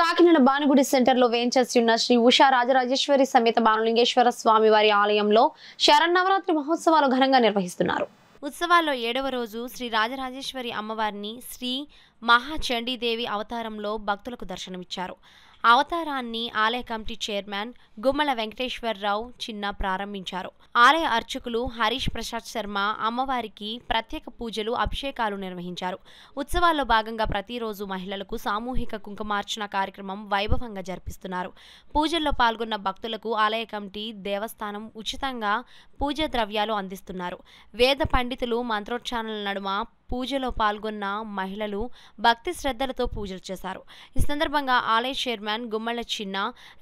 Kakinada Bhanugudi centre లో వేంచేసి ఉన్న శ్రీ ఉషా రాజరాజేశ్వరి సమేత బానులింగేశ్వర స్వామి వారి ఆలయంలో శరన్నవరాత్రి మహోత్సవాలు ఘనంగా నిర్వహిస్తున్నారు. ఉత్సవాల్లో 7వ రోజు శ్రీ రాజరాజేశ్వరి అమ్మవారిని శ్రీ మహాచండీదేవి అవతారంలో భక్తులకు దర్శనమిచ్చారు. అవతారాన్ని ఆలయ కమిటీ చైర్మన్ గుమ్మల వెంకటేశ్వరరావు చిన్న ప్రారంభించారు. ఆలయ అర్చకులు హరీష్ ప్రసాద్ శర్మ అమ్మవారికి ప్రత్యేక పూజలు, అభిషేకాలు నిర్వహించారు. ఉత్సవాల్లో భాగంగా ప్రతిరోజు మహిళలకు సామూహిక కుంకుమార్చన కార్యక్రమం వైభవంగా జరిపిస్తున్నారు. పూజల్లో పాల్గొన్న భక్తులకు ఆలయ కమిటీ, దేవస్థానం ఉచితంగా పూజా ద్రవ్యాలు అందిస్తున్నారు. వేద పండితులు మంత్రోచ్చారణల నడుమ పూజలో పాల్గొన్న మహిళలు భక్తి శ్రద్ధలతో పూజలు చేశారు. ఈ సందర్భంగా ఆలయ చైర్మన్ గుమ్మల చిన్న,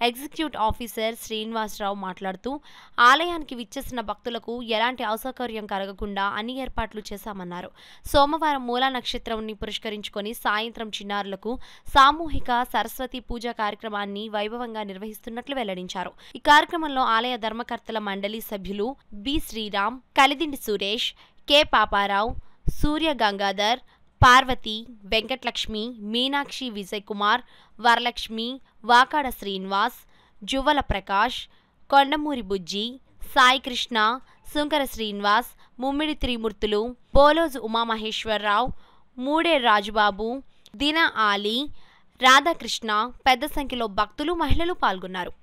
ఎగ్జిక్యూటివ్ ఆఫీసర్ శ్రీనివాసరావు మాట్లాడుతూ ఆలయానికి విచ్చేసిన భక్తులకు ఎలాంటి అసౌకర్యం కలగకుండా అన్ని ఏర్పాట్లు చేశామన్నారు. సోమవారం మూలా నక్షత్రాన్ని పురస్కరించుకొని సాయంత్రం చిన్నారులకు సామూహిక సరస్వతి పూజా కార్యక్రమాన్ని వైభవంగా నిర్వహిస్తున్నట్లు వెల్లడించారు. ఈ కార్యక్రమంలో ఆలయ ధర్మకర్తల మండలి సభ్యులు బి శ్రీరామ్, కలిదిండి సురేష్, కె పాపారావు, సూర్య గంగాధర్, పార్వతి, వెంకటలక్ష్మి, మీనాక్షి, విజయ్ కుమార్, వరలక్ష్మి, వాకాడ శ్రీనివాస్, జువ్వల ప్రకాష్, కొండమూరి బుజ్జి, సాయి కృష్ణ, సుంకర శ్రీనివాస్, ముమ్మిడి త్రిమూర్తులు, బోలోజు ఉమామహేశ్వరరావు, మూడే రాజుబాబు, దిన ఆలీ, రాధాకృష్ణ పెద్ద సంఖ్యలో భక్తులు, మహిళలు పాల్గొన్నారు.